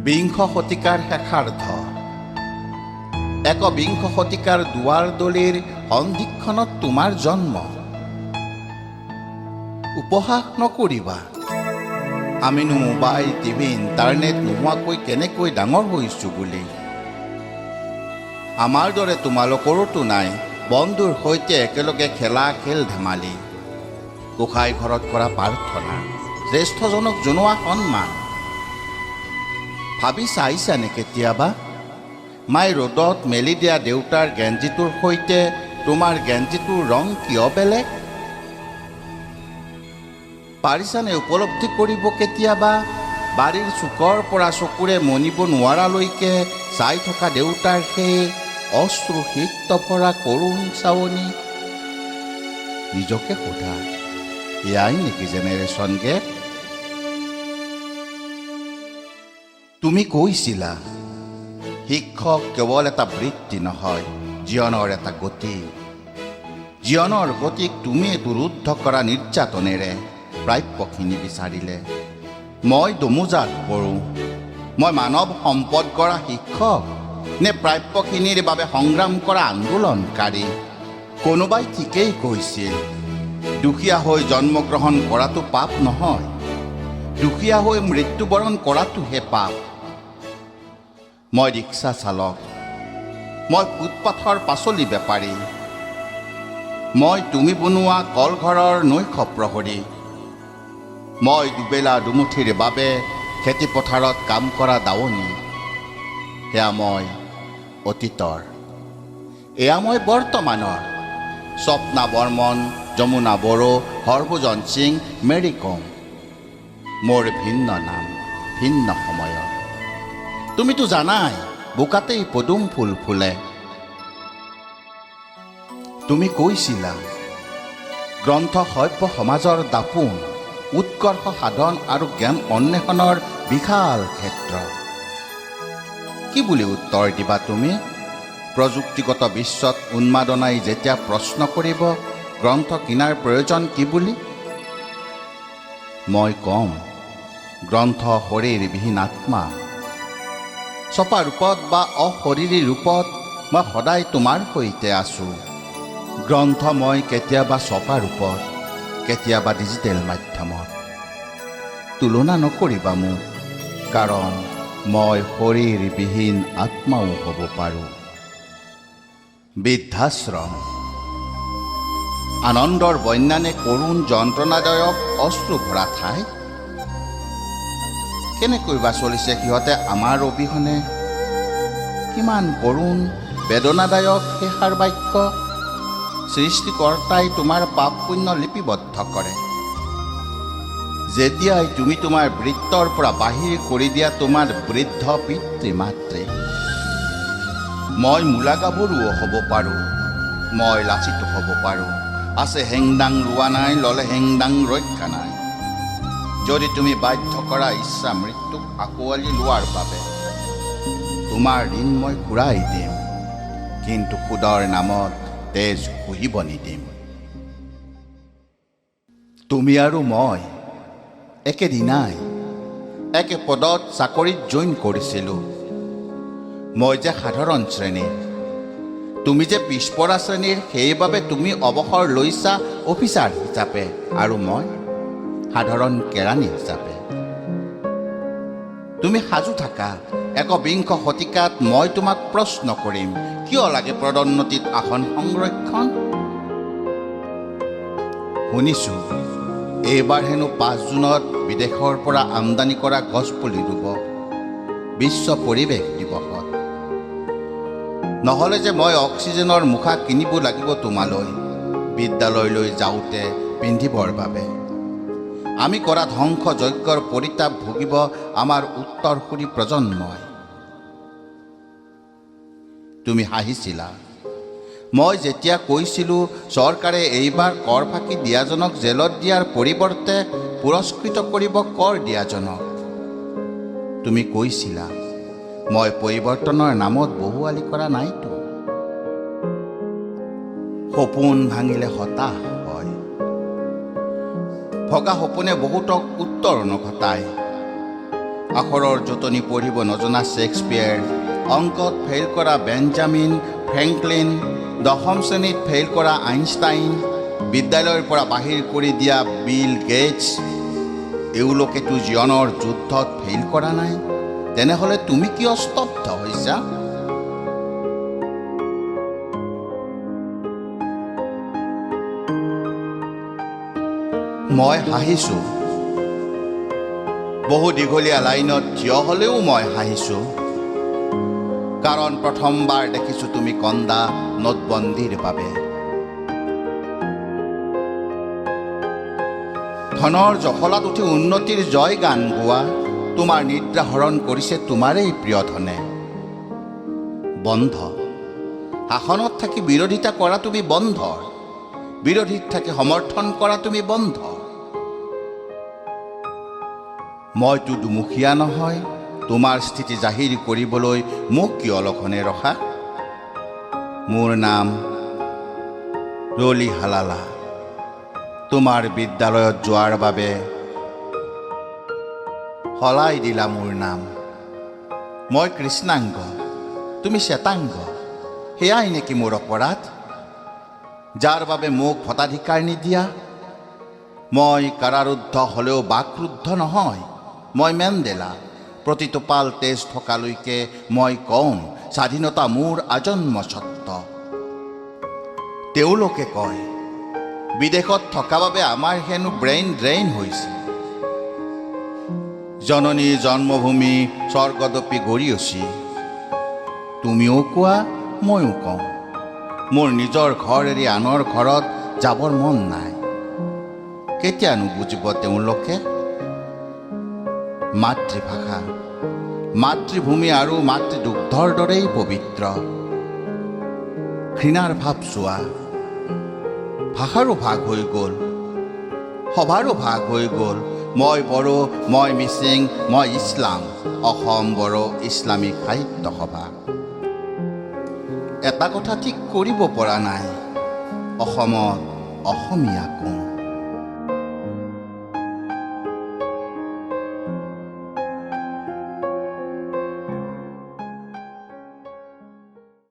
বিংশ শতিকাৰ শেষাৰ্ধ একবিংশ শতিকাৰ দুৱাৰদলিৰ সন্ধিক্ষণত তোমাৰ জন্ম। উপহাস নকৰিবা, আমিনো মোবাইল টিভি ইণ্টাৰনেট নোহোৱাকৈ কেনেকৈ ডাঙৰ হৈছোঁ বুলি। আমাৰ দৰে তোমালোকৰোতো নাই বন্ধুৰ সৈতে একেলগে খেলা খেল ধেমালি, গোসাঁই ঘৰত কৰা প্ৰাৰ্থনা, জ্যেষ্ঠজনক জনোৱা সন্মান। ভাবি চাইছানে কেতিয়াবা মাই ৰ'দত মেলি দিয়া দেউতাৰ গেঞ্জিটোৰ সৈতে তোমাৰ গেঞ্জিটোৰ ৰং কিয় বেলেগ? পাৰিছানে উপলব্ধি কৰিব কেতিয়াবা বাৰীৰ চুকৰ পৰা চকুৰে মনিব নোৱাৰালৈকে চাই থকা দেউতাৰ সেই অশ্ৰুসিক্ত ভৰা কৰুণ চাৱনি? নিজকে সোধা, এয়াই নেকি জেনেৰেশ্যন গেপ? তুমি কৈছিলা শিক্ষক কেৱল এটা বৃত্তি নহয়, জীৱনৰ এটা গতি। জীৱনৰ গতিক তুমি এইটো ৰুদ্ধ কৰা নিৰ্যাতনেৰে প্ৰাপ্যখিনি বিচাৰিলে মই দমোজাত পৰোঁ। মই মানৱ সম্পদ গঢ়া শিক্ষক নে প্ৰাপ্যখিনিৰ বাবে সংগ্ৰাম কৰা আন্দোলনকাৰী? কোনোবাই ঠিকেই কৈছিল, দুখীয়া হৈ জন্মগ্ৰহণ কৰাটো পাপ নহয়, দুখীয়া হৈ মৃত্যুবৰণ কৰাটোহে পাপ। মই ৰিক্সা চালক, মই ফুটপাথৰ পাচলি বেপাৰী, মই তুমি বনোৱা কলঘৰৰ নৈশ প্ৰহৰী, মই দুবেলা দুমুঠিৰ বাবে খেতিপথাৰত কাম কৰা দাৱনী। সেয়া মই অতীতৰ, এয়া মই বৰ্তমানৰ। স্বপ্না বৰ্মন, যমুনা বড়ো, হৰভজন সিং, মেৰী কম। মোৰ ভিন্ন নাম, ভিন্ন সময়ত। তুমিতো জানাই বোকাতেই পদুম ফুল ফুলে। তুমি কৈছিলা গ্ৰন্থ সভ্য সমাজৰ দাপোন, উৎকৰ্ষ সাধন আৰু জ্ঞান অন্বেষণৰ বিশাল ক্ষেত্ৰ। কি বুলি উত্তৰ দিবা তুমি প্ৰযুক্তিগত বিশ্বত উন্মাদনাই যেতিয়া প্ৰশ্ন কৰিব গ্ৰন্থ কিনাৰ প্ৰয়োজন কি বুলি? মই কম, গ্ৰন্থ শৰীৰবিহীন আত্মা। ছপা ৰূপত বা অশৰীৰী ৰূপত মই সদায় তোমাৰ সৈতে আছোঁ। গ্ৰন্থ মই কেতিয়াবা ছপা ৰূপত, কেতিয়াবা ডিজিটেল মাধ্যমত। তুলনা নকৰিবা মোক, কাৰণ মই শৰীৰবিহীন আত্মাও হ'ব পাৰোঁ। বৃদ্ধাশ্ৰম আনন্দৰ বন্যানে কৰুণ যন্ত্ৰণাদায়ক অশ্ৰু ভৰা ঠাই। কেনেকৈ বা চলিছে সিহঁতে আমাৰ অবিহনে? কিমান কৰুণ বেদনাদায়ক শেষাৰ বাক্য সৃষ্টিকৰ্তাই তোমাৰ পাপ পুণ্য লিপিবদ্ধ কৰে। যেতিয়াই তুমি তোমাৰ বৃত্তৰ পৰা বাহিৰ কৰি দিয়া তোমাৰ বৃদ্ধ পিতৃ মাতৃ। মই মূলা গাভৰুও হ'ব পাৰোঁ, মই লাচিত হ'ব পাৰোঁ। আছে হেংদাং ৰোৱা নাই, ল'লে হেংদাং ৰক্ষা নাই। যদি তুমি বাধ্য কৰা ইচ্ছা মৃত্যুক আঁকোৱালি লোৱাৰ বাবে, তোমাৰ ঋণ মই ঘূৰাই দিম, কিন্তু সুদৰ নামত তেজ শুহিব নিদিম। তুমি আৰু মই একেদিনাই একে পদত চাকৰিত জইন কৰিছিলোঁ। মই যে সাধাৰণ শ্ৰেণীৰ, তুমি যে পিছপৰা শ্ৰেণীৰ। সেইবাবে তুমি অৱসৰ লৈছা অফিচাৰ হিচাপে আৰু মই সাধাৰণ কেৰাণী হিচাপে। তুমি সাজু থাকা, একবিংশ শতিকাত মই তোমাক প্ৰশ্ন কৰিম, কিয় লাগে পদোন্নতিত আসন সংৰক্ষণ? শুনিছোঁ এইবাৰ হেনো 5 জুনত বিদেশৰ পৰা আমদানি কৰা গছপুলি ৰুব বিশ্ব পৰিৱেশ দিৱসত। নহ'লে যে মই অক্সিজেনৰ মুখা কিনিব লাগিব তোমালৈ বিদ্যালয়লৈ যাওঁতে পিন্ধিবৰ বাবে। আমি কৰা ধ্বংস যজ্ঞৰ পৰিতাপ ভুগিব আমাৰ উত্তৰসূৰী প্ৰজন্মই। তুমি হাঁহিছিলা মই যেতিয়া কৈছিলোঁ চৰকাৰে এইবাৰ কৰ ফাঁকি দিয়াজনক জেলত দিয়াৰ পৰিৱৰ্তে পুৰস্কৃত কৰিব কৰ দিয়াজনক। তুমি কৈছিলা মই পৰিৱৰ্তনৰ নামত বহুৱালি কৰা নাইতো। সপোন ভাঙিলে হতাশ হয়, ভগা সপোনে বহুতক উত্তৰণ ঘটায়। আখৰৰ জোটনি পঢ়িব নজনা শ্বেক্সপিয়েৰ, অংকত ফেইল কৰা বেঞ্জামিন ফ্ৰেংকলিন, 10ম শ্ৰেণীত ফেইল কৰা আইনষ্টাইন, বিদ্যালয়ৰ পৰা বাহিৰ কৰি দিয়া বিল গেটছ, এওঁলোকেতো জীৱনৰ যুদ্ধত ফেইল কৰা নাই। তেনেহ'লে তুমি কিয় স্তব্ধ হৈছা? মই হাঁহিছোঁ। বহু দীঘলীয়া লাইনত থিয় হ'লেও মই হাঁহিছোঁ, কাৰণ প্ৰথমবাৰ দেখিছোঁ তুমি কন্দা নোটবন্দীৰ বাবে। ধনৰ জখলাত উঠি উন্নতিৰ জয় গান গোৱা, তোমাৰ নিদ্ৰা হৰণ কৰিছে তোমাৰেই প্ৰিয় ধনে। বন্ধ। শাসনত থাকি বিৰোধিতা কৰা তুমি বন্ধ, বিৰোধীত থাকি সমৰ্থন কৰা তুমি বন্ধ। মইতো দুমুখীয়া নহয়, তোমাৰ স্থিতি জাহিৰ কৰিবলৈ মোক কিয় অলখনে ৰখা? মোৰ নাম ৰলি হালালা। তোমাৰ বিদ্যালয়ত যোৱাৰ বাবে সলাই দিলা মোৰ নাম। মই কৃষ্ণাংগ, তুমি শ্বেতাংগ। সেয়াই নেকি মোৰ অপৰাধ, যাৰ বাবে মোক ভোটাধিকাৰ নিদিয়া? মই কাৰাৰুদ্ধ হ'লেও বাকৰুদ্ধ নহয়। মই মেণ্ডেলা। প্ৰতিটো পাল তেজ থকালৈকে মই কওঁ, স্বাধীনতা মোৰ আজন্ম সত্য। তেওঁলোকে কয়, বিদেশত থকা বাবে আমাৰ হেনো ব্ৰেইন ড্ৰেইন হৈছে। জননী জন্মভূমি স্বৰ্গদপি গৰিয়সী। তুমিও কোৱা, ময়ো কওঁ, মোৰ নিজৰ ঘৰ এৰি আনৰ ঘৰত যাবৰ মন নাই। কেতিয়ানো বুজিব তেওঁলোকে? মাতৃভাষা, মাতৃভূমি আৰু মাতৃদুগ্ধৰ দৰেই পবিত্ৰ। ঘৃণাৰ ভাৱ চোৱা, ভাষাৰো ভাগ হৈ গ'ল, সভাৰো ভাগ হৈ গ'ল। মই বড়ো, মই মিচিং, মই ইছলাম। অসম বড়ো ইছলামিক সাহিত্য সভা। এটা কথা ঠিক কৰিব পৰা নাই, অসমত অসমীয়া কোন?